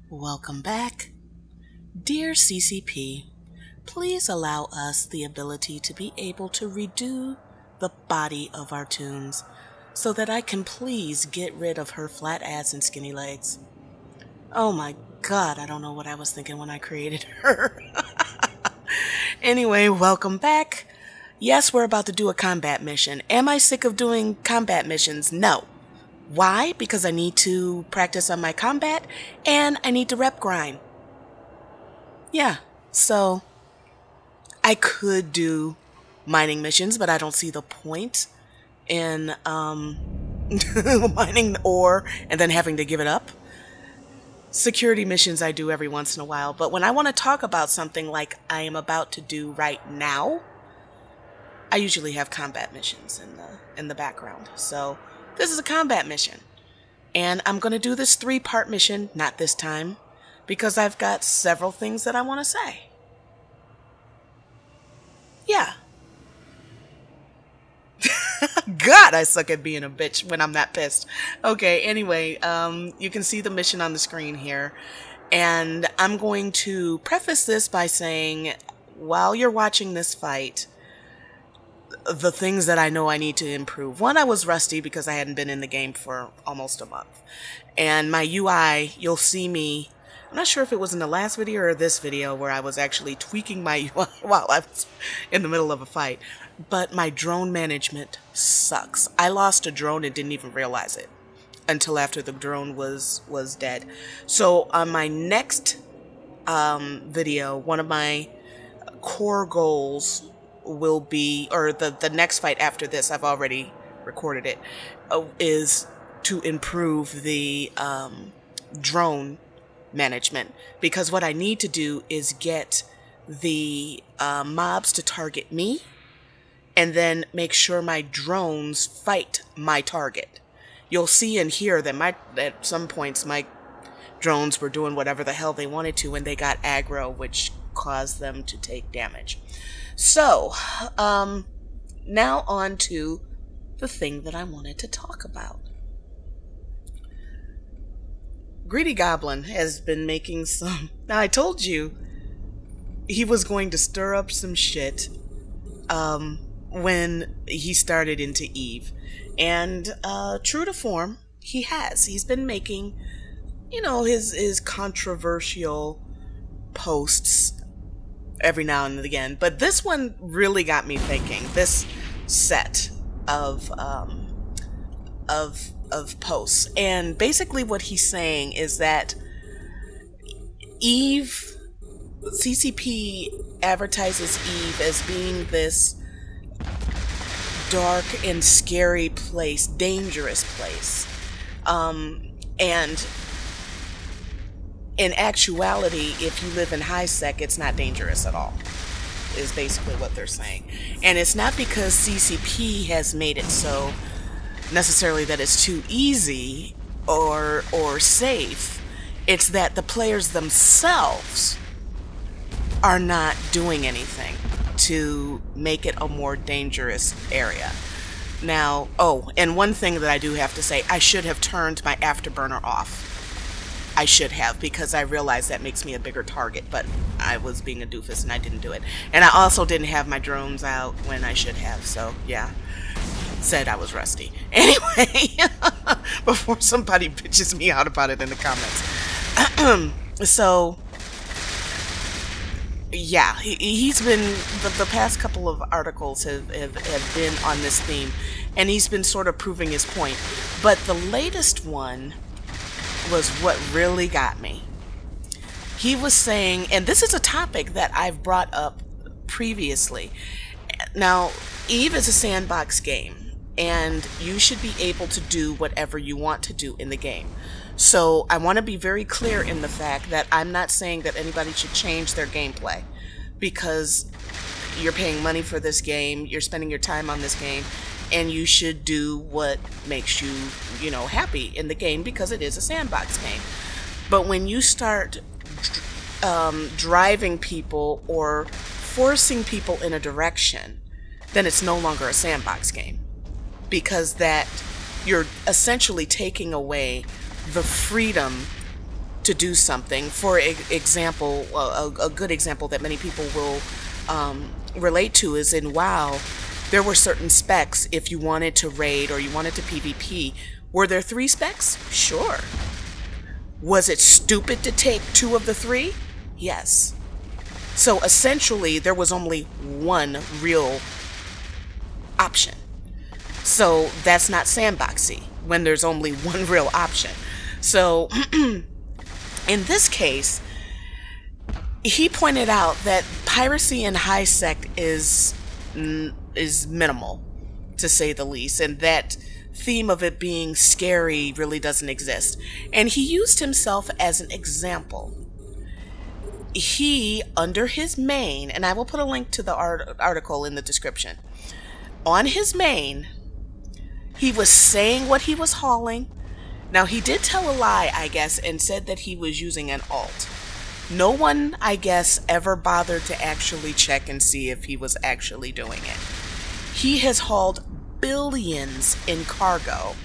Welcome back. Dear CCP, please allow us the ability to be able to redo the body of our tunes so that I can please get rid of her flat ass and skinny legs. Oh my god, I don't know what I was thinking when I created her. Anyway, welcome back. Yes, we're about to do a combat mission. Am I sick of doing combat missions? No. Why? Because I need to practice on my combat and I need to rep grind. Yeah, so I could do mining missions, but I don't see the point in mining ore and then having to give it up. Security missions I do every once in a while, but when I want to talk about something like I am about to do right now, I usually have combat missions in the background. So this is a combat mission, and I'm going to do this 3-part mission, not this time, because I've got several things that I want to say. Yeah. God, I suck at being a bitch when I'm that pissed. Okay, anyway, you can see the mission on the screen here, and I'm going to preface this by saying, while you're watching this fight, the things that I know I need to improve. One, I was rusty because I hadn't been in the game for almost a month. And my UI, you'll see me, I'm not sure if it was in the last video or this video where I was actually tweaking my UI while I was in the middle of a fight. But my drone management sucks. I lost a drone and didn't even realize it until after the drone was dead. So on my next video, one of my core goals will be, or the next fight after this, I've already recorded it, is to improve the drone management, because what I need to do is get the mobs to target me and then make sure my drones fight my target. You'll see and hear that at some points my drones were doing whatever the hell they wanted to when they got aggro, which caused them to take damage. So, now on to the thing that I wanted to talk about. Greedy Goblin has been making some... Now, I told you he was going to stir up some shit when he started into Eve. And true to form, he has. He's been making, you know, his controversial posts every now and again, but this one really got me thinking. This set of posts, and basically what he's saying is that Eve, CCP advertises Eve as being this dark and scary place, dangerous place, and in actuality, if you live in high sec, it's not dangerous at all, is basically what they're saying. And it's not because CCP has made it so necessarily that it's too easy or safe. It's that the players themselves are not doing anything to make it a more dangerous area. Now, oh, and one thing that I do have to say, I should have turned my afterburner off. I should have, because I realized that makes me a bigger target, but I was being a doofus and I didn't do it. And I also didn't have my drones out when I should have, so yeah. Said I was rusty. Anyway, before somebody bitches me out about it in the comments. So, yeah, he's been, the past couple of articles have been on this theme, and he's been sort of proving his point. But the latest one was what really got me. He was saying, and this is a topic that I've brought up previously. Now, Eve is a sandbox game, and you should be able to do whatever you want to do in the game. So I want to be very clear in the fact that I'm not saying that anybody should change their gameplay, because you're paying money for this game, you're spending your time on this game, and you should do what makes you, you know, happy in the game, because it is a sandbox game. But when you start driving people or forcing people in a direction, then it's no longer a sandbox game, because that you're essentially taking away the freedom to do something. For example, a good example that many people will relate to is in WoW, there were certain specs if you wanted to raid or you wanted to PvP. Were there 3 specs? Sure. Was it stupid to take 2 of the 3? Yes. So essentially, there was only one real option. So that's not sandboxy when there's only one real option. So in this case, he pointed out that piracy in high sec is minimal, to say the least, and that theme of it being scary really doesn't exist. And he used himself as an example. He, under his main, and I will put a link to the article in the description, on his main, he was saying what he was hauling. Now, he did tell a lie, I guess, and said that he was using an alt. No one, I guess, ever bothered to actually check and see if he was actually doing it. He has hauled billions in cargo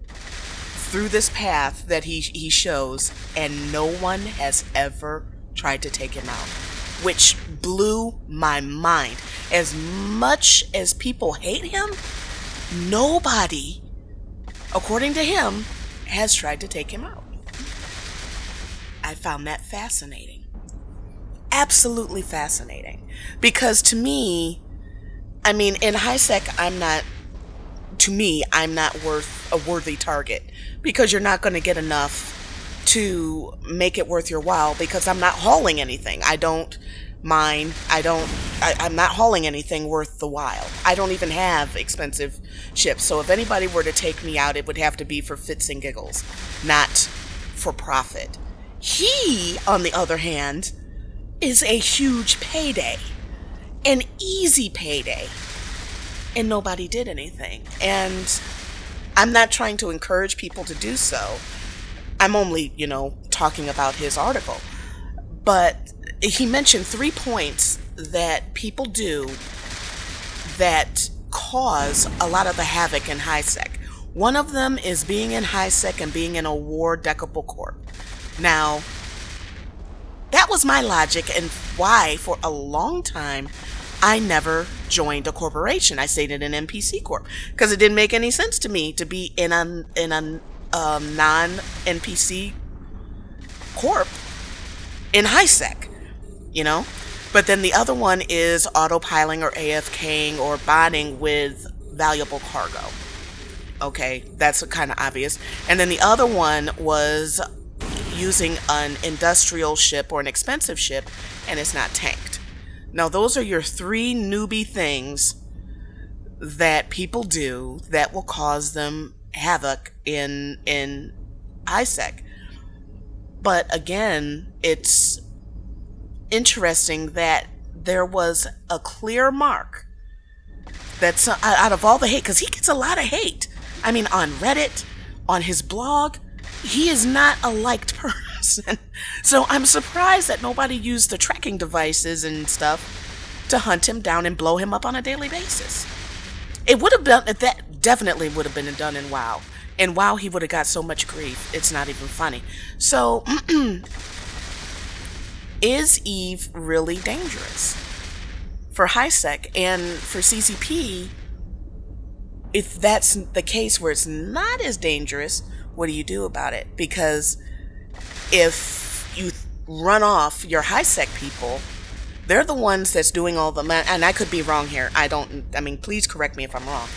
through this path that he shows, and no one has ever tried to take him out, which blew my mind. As much as people hate him, nobody, according to him, has tried to take him out. I found that fascinating. Absolutely fascinating. Because to me, I mean, in high sec, I'm not worth a worthy target, because you're not going to get enough to make it worth your while, because I'm not hauling anything. I don't mine. I'm not hauling anything worth the while. I don't even have expensive ships. So if anybody were to take me out, it would have to be for fits and giggles, not for profit. He, on the other hand, is a huge payday. An easy payday. And nobody did anything. And I'm not trying to encourage people to do so. I'm only, talking about his article. But he mentioned 3 points that people do that cause a lot of the havoc in high sec. One of them is being in high sec and being in a war deckable corp. Now, that was my logic and why for a long time I never joined a corporation. I stayed in an NPC corp because it didn't make any sense to me to be in a non-NPC corp in high sec, But then the other one is autopiling or AFKing or botting with valuable cargo. Okay, that's kind of obvious. And then the other one was using an industrial ship or an expensive ship, and it's not tanked. Now, those are your 3 newbie things that people do that will cause them havoc in ISEC. But again, it's interesting that there was a clear mark that's out of all the hate, because he gets a lot of hate. I mean, on Reddit, on his blog, he is not a liked person. So I'm surprised that nobody used the tracking devices and stuff to hunt him down and blow him up on a daily basis. It would have been, that definitely would have been done in WoW. In WoW, he would have got so much grief. It's not even funny. So, is Eve really dangerous? For HighSec and for CCP, if that's the case where it's not as dangerous, what do you do about it? Because if you run off your HighSec people, they're the ones that's doing all the and I could be wrong here. I mean, please correct me if I'm wrong.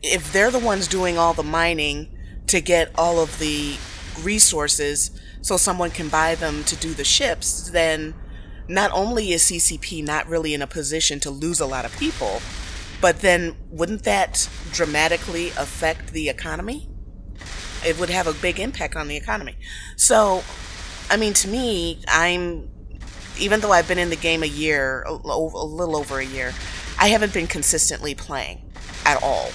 If they're the ones doing all the mining to get all of the resources so someone can buy them to do the ships, then not only is CCP not really in a position to lose a lot of people, but then wouldn't that dramatically affect the economy? It would have a big impact on the economy. So, I mean, to me, even though I've been in the game a year, a little over a year, I haven't been consistently playing at all.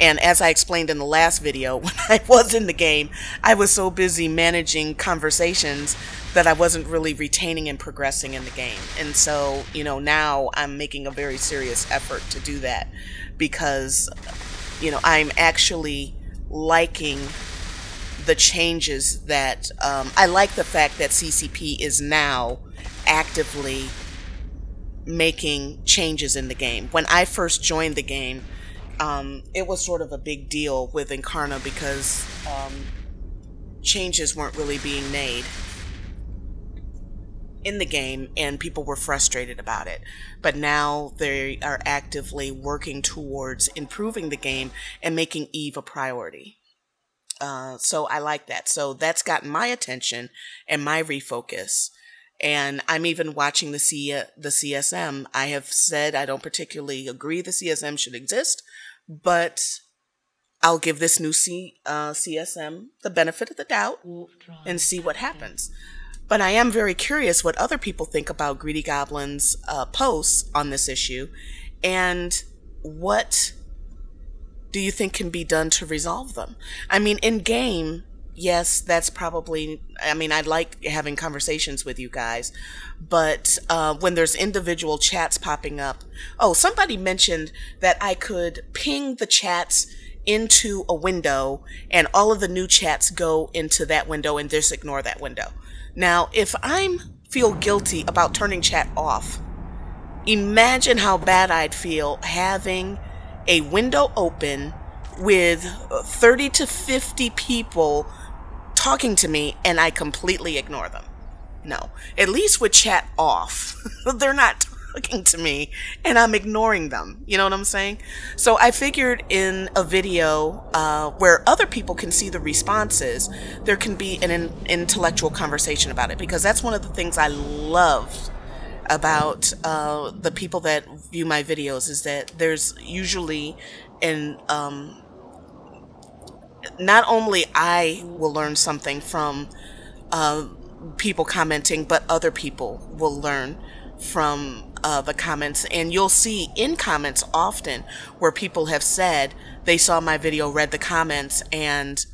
And as I explained in the last video, when I was in the game, I was so busy managing conversations that I wasn't really retaining and progressing in the game. And so, now I'm making a very serious effort to do that because, I'm actually liking the changes that I like the fact that CCP is now actively making changes in the game. When I first joined the game, it was sort of a big deal with Incarna because changes weren't really being made in the game and people were frustrated about it. But now they are actively working towards improving the game and making Eve a priority. So I like that. So that's gotten my attention and my refocus. And I'm even watching the CSM. I have said I don't particularly agree the CSM should exist, but I'll give this new CSM the benefit of the doubt and see what happens. But I am very curious what other people think about Greedy Goblin's posts on this issue, and what do you think can be done to resolve them? I mean, in game, yes, that's probably, I mean, I like having conversations with you guys, but when there's individual chats popping up, oh, somebody mentioned that I could ping the chats into a window and all of the new chats go into that window and just ignore that window. Now, if I feel guilty about turning chat off, imagine how bad I'd feel having a window open with 30 to 50 people talking to me and I completely ignore them. No, at least with chat off, they're not talking to me and I'm ignoring them. You know what I'm saying? So I figured in a video where other people can see the responses, there can be an intellectual conversation about it, because that's one of the things I love about the people that view my videos, is that there's usually not only I will learn something from people commenting, but other people will learn from the comments. And you'll see in comments often where people have said they saw my video, read the comments, and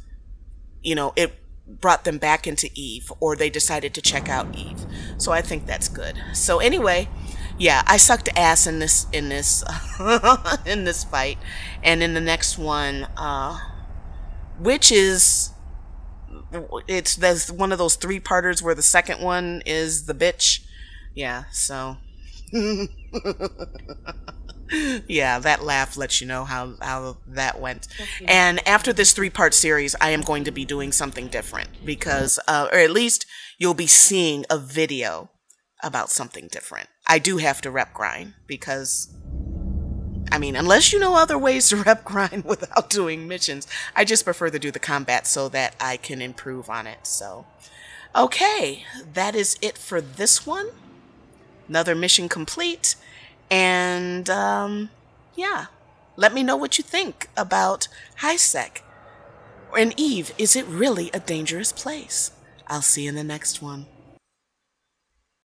you know, it brought them back into Eve, or they decided to check out Eve. So I think that's good. So anyway, yeah, I sucked ass in this in this fight, and in the next one, which is there's one of those 3-parters where the second one is the bitch. Yeah, so yeah, that laugh lets you know how that went. And after this 3-part series, I am going to be doing something different, because or at least you'll be seeing a video about something different. I do have to rep grind, because I mean, unless you know other ways to rep grind without doing missions, I just prefer to do the combat so that I can improve on it. So okay, that is it for this one. Another mission complete. And yeah, let me know what you think about HiSec. And Eve, is it really a dangerous place? I'll see you in the next one.